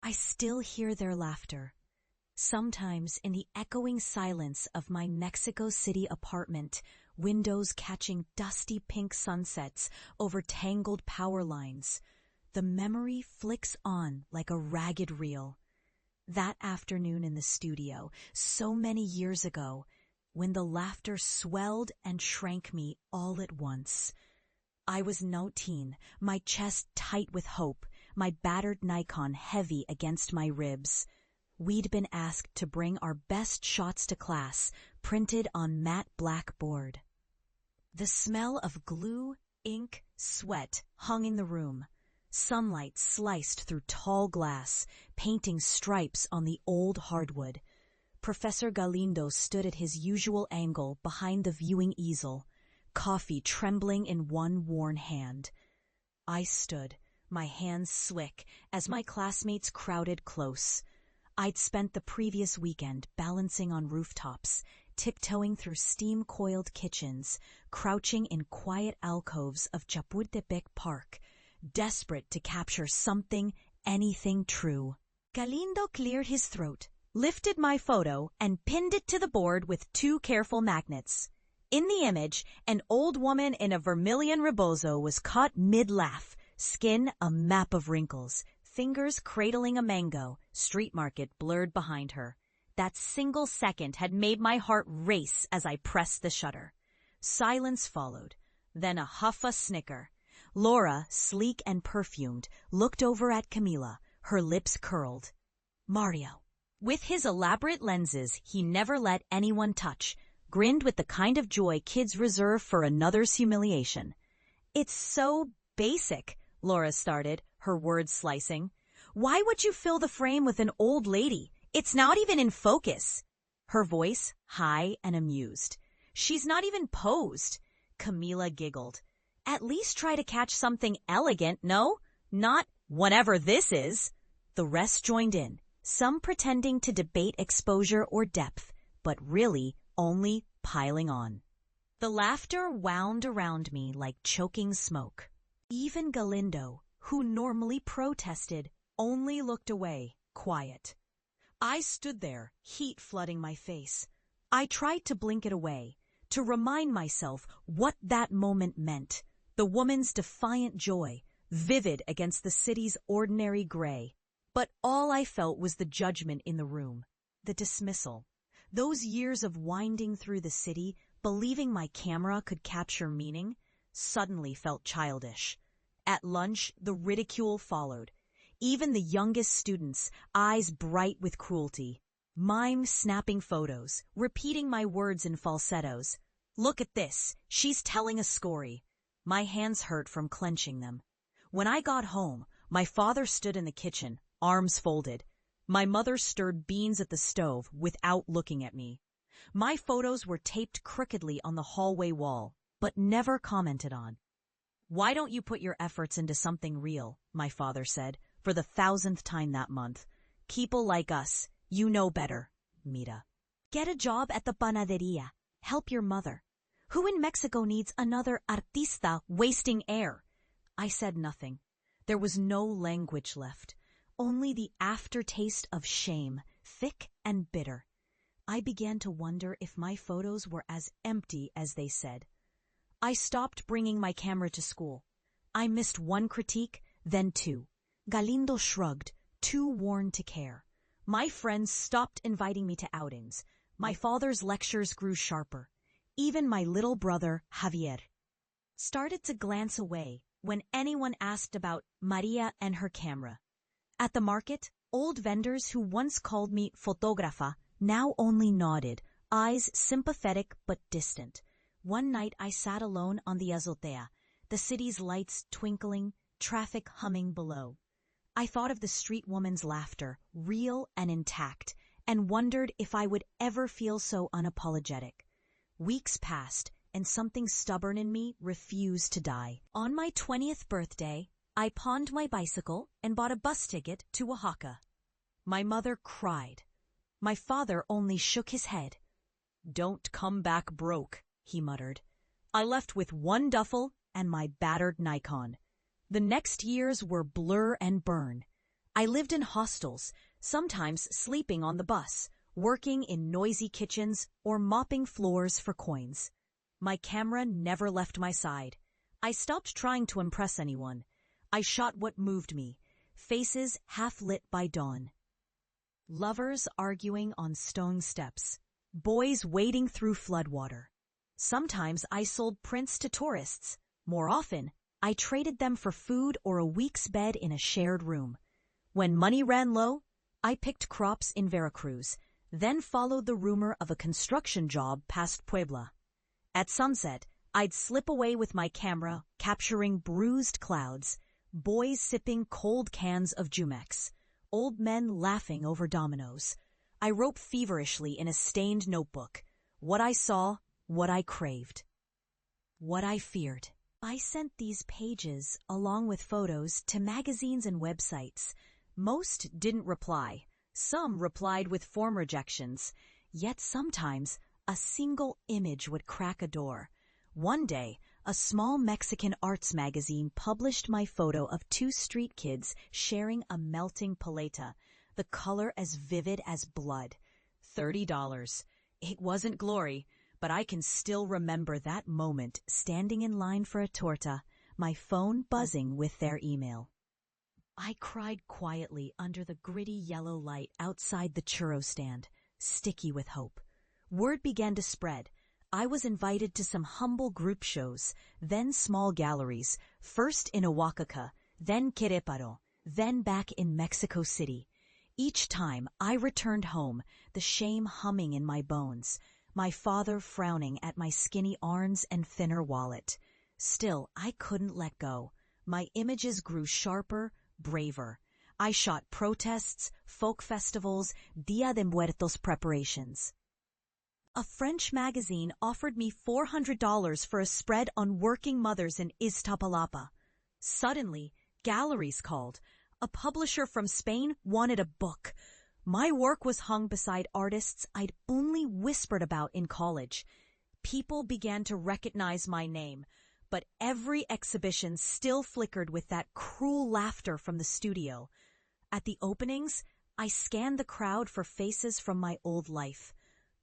I still hear their laughter. Sometimes in the echoing silence of my Mexico City apartment, windows catching dusty pink sunsets over tangled power lines, the memory flicks on like a ragged reel. That afternoon in the studio, so many years ago, when the laughter swelled and shrank me all at once. I was 19, my chest tight with hope, my battered Nikon heavy against my ribs. We'd been asked to bring our best shots to class, printed on matte black board. The smell of glue, ink, sweat hung in the room. Sunlight sliced through tall glass, painting stripes on the old hardwood. Professor Galindo stood at his usual angle behind the viewing easel, coffee trembling in one worn hand. I stood, my hands slick, as my classmates crowded close. I'd spent the previous weekend balancing on rooftops, tiptoeing through steam-coiled kitchens, crouching in quiet alcoves of Chapultepec Park, desperate to capture something, anything true. Galindo cleared his throat, lifted my photo, and pinned it to the board with 2 careful magnets. In the image, an old woman in a vermilion rebozo was caught mid-laugh, skin a map of wrinkles, fingers cradling a mango, street market blurred behind her. That single second had made my heart race as I pressed the shutter. Silence followed, then a huffa snicker. Laura, sleek and perfumed, looked over at Camila, her lips curled. Mario, with his elaborate lenses he never let anyone touch, grinned with the kind of joy kids reserve for another's humiliation. It's so basic, Laura started, her words slicing. Why would you fill the frame with an old lady? It's not even in focus. Her voice high and amused. She's not even posed. Camila giggled. At least try to catch something elegant, no? Not whatever this is. The rest joined in, some pretending to debate exposure or depth, but really only piling on. The laughter wound around me like choking smoke. Even Galindo, who normally protested, only looked away, quiet. I stood there, heat flooding my face. I tried to blink it away, to remind myself what that moment meant. The woman's defiant joy, vivid against the city's ordinary gray. But all I felt was the judgment in the room, the dismissal. Those years of winding through the city, believing my camera could capture meaning, suddenly felt childish. At lunch, the ridicule followed. Even the youngest students, eyes bright with cruelty. Mime snapping photos, repeating my words in falsettos. Look at this, she's telling a story. My hands hurt from clenching them. When I got home, my father stood in the kitchen, arms folded. My mother stirred beans at the stove without looking at me. My photos were taped crookedly on the hallway wall, but never commented on. Why don't you put your efforts into something real, my father said, for the 1000th time that month. People like us, you know better, Mira. Get a job at the panaderia. Help your mother. Who in Mexico needs another artista wasting air? I said nothing. There was no language left. Only the aftertaste of shame, thick and bitter. I began to wonder if my photos were as empty as they said. I stopped bringing my camera to school. I missed 1 critique, then 2. Galindo shrugged, too worn to care. My friends stopped inviting me to outings. My father's lectures grew sharper. Even my little brother, Javier, started to glance away when anyone asked about Maria and her camera. At the market, old vendors who once called me fotógrafa now only nodded, eyes sympathetic but distant. One night I sat alone on the azotea, the city's lights twinkling, traffic humming below. I thought of the street woman's laughter, real and intact, and wondered if I would ever feel so unapologetic. Weeks passed, and something stubborn in me refused to die. On my 20th birthday, I pawned my bicycle and bought a bus ticket to Oaxaca. My mother cried. My father only shook his head. "Don't come back broke," he muttered. I left with 1 duffel and my battered Nikon. The next years were blur and burn. I lived in hostels, sometimes sleeping on the bus, working in noisy kitchens, or mopping floors for coins. My camera never left my side. I stopped trying to impress anyone. I shot what moved me, faces half lit by dawn. Lovers arguing on stone steps, boys wading through floodwater. Sometimes I sold prints to tourists. More often, I traded them for food or a week's bed in a shared room. When money ran low, I picked crops in Veracruz, then followed the rumor of a construction job past Puebla. At sunset, I'd slip away with my camera, capturing bruised clouds, boys sipping cold cans of Jumex, old men laughing over dominoes. I wrote feverishly in a stained notebook, what I saw, what I craved, what I feared. I sent these pages, along with photos, to magazines and websites. Most didn't reply. Some replied with form rejections. Yet sometimes, a single image would crack a door. One day, a small Mexican arts magazine published my photo of two street kids sharing a melting paleta, the color as vivid as blood. $30. It wasn't glory, but I can still remember that moment standing in line for a torta, my phone buzzing with their email. I cried quietly under the gritty yellow light outside the churro stand, sticky with hope. Word began to spread. I was invited to some humble group shows, then small galleries, first in Oaxaca, then Querétaro, then back in Mexico City. Each time I returned home, the shame humming in my bones, my father frowning at my skinny arms and thinner wallet. Still, I couldn't let go. My images grew sharper, braver. I shot protests, folk festivals, Dia de Muertos preparations. A French magazine offered me $400 for a spread on working mothers in Iztapalapa. Suddenly, galleries called. A publisher from Spain wanted a book. My work was hung beside artists I'd only whispered about in college. People began to recognize my name, but every exhibition still flickered with that cruel laughter from the studio. At the openings, I scanned the crowd for faces from my old life.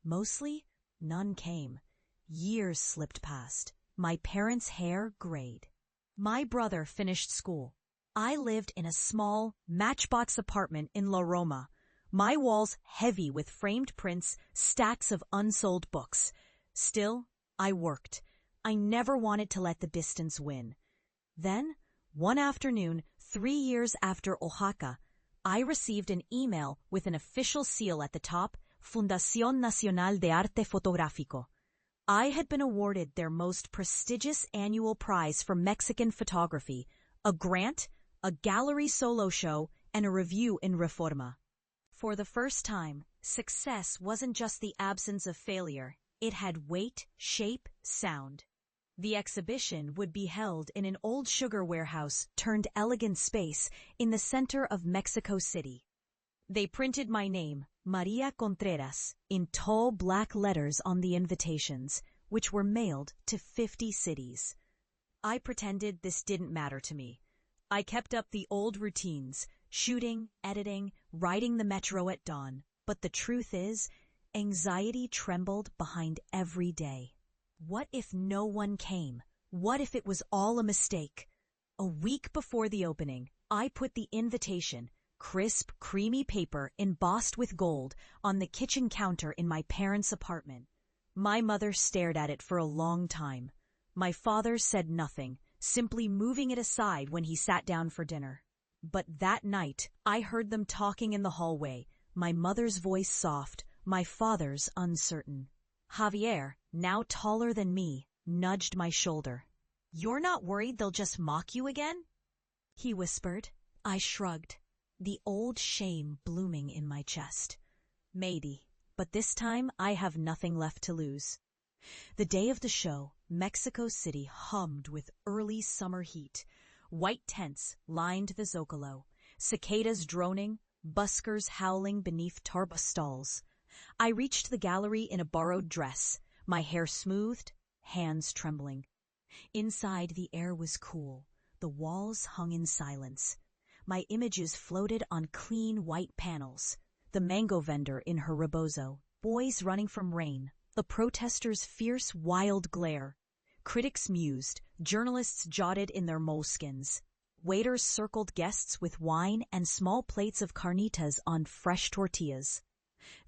Mostly, none came. Years slipped past. My parents' hair grayed. My brother finished school. I lived in a small, matchbox apartment in La Roma. My walls heavy with framed prints, stacks of unsold books. Still, I worked. I never wanted to let the distance win. Then, one afternoon, 3 years after Oaxaca, I received an email with an official seal at the top, Fundación Nacional de Arte Fotográfico. I had been awarded their most prestigious annual prize for Mexican photography, a grant, a gallery solo show, and a review in Reforma. For the first time, success wasn't just the absence of failure. It had weight, shape, sound. The exhibition would be held in an old sugar warehouse turned elegant space in the center of Mexico City. They printed my name, Maria Contreras, in tall black letters on the invitations, which were mailed to 50 cities. I pretended this didn't matter to me. I kept up the old routines, shooting, editing, riding the metro at dawn. But the truth is, anxiety trembled behind every day. What if no one came? What if it was all a mistake? A week before the opening, I put the invitation, crisp, creamy paper embossed with gold, on the kitchen counter in my parents' apartment. My mother stared at it for a long time. My father said nothing, simply moving it aside when he sat down for dinner. But that night, I heard them talking in the hallway, my mother's voice soft, my father's uncertain. Javier, now taller than me, nudged my shoulder. "You're not worried they'll just mock you again?" he whispered. I shrugged, the old shame blooming in my chest. Maybe, but this time I have nothing left to lose. The day of the show, Mexico City hummed with early summer heat. White tents lined the Zocalo, cicadas droning, buskers howling beneath tarpa stalls. I reached the gallery in a borrowed dress, my hair smoothed, hands trembling. Inside the air was cool, the walls hung in silence. My images floated on clean white panels. The mango vendor in her rebozo, boys running from rain, the protesters' fierce, wild glare. Critics mused, journalists jotted in their moleskins. Waiters circled guests with wine and small plates of carnitas on fresh tortillas.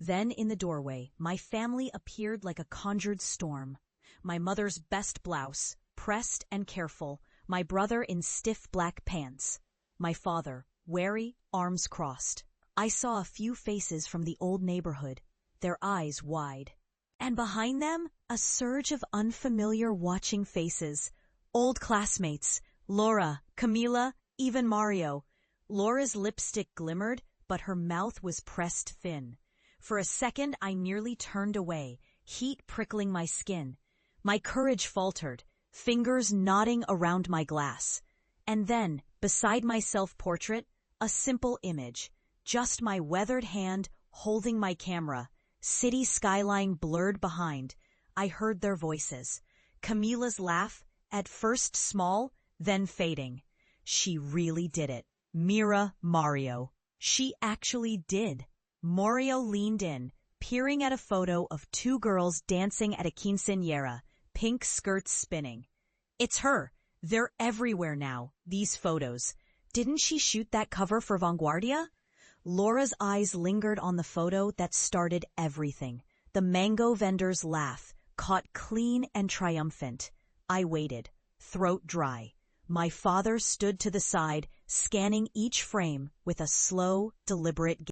Then in the doorway, my family appeared like a conjured storm. My mother's best blouse, pressed and careful, my brother in stiff black pants. My father, wary, arms crossed. I saw a few faces from the old neighborhood, their eyes wide. And behind them, a surge of unfamiliar watching faces. Old classmates, Laura, Camila, even Mario. Laura's lipstick glimmered, but her mouth was pressed thin. For a second, I nearly turned away, heat prickling my skin. My courage faltered, fingers knotting around my glass. And then, beside my self-portrait, a simple image. Just my weathered hand holding my camera. City skyline blurred behind. I heard their voices. Camila's laugh, at first small, then fading. She really did it. Mira Mario. She actually did. Mario leaned in, peering at a photo of two girls dancing at a quinceañera, pink skirts spinning. It's her. They're everywhere now, these photos. Didn't she shoot that cover for Vanguardia? Laura's eyes lingered on the photo that started everything. The mango vendor's laugh, caught clean and triumphant. I waited, throat dry. My father stood to the side, scanning each frame with a slow, deliberate gaze.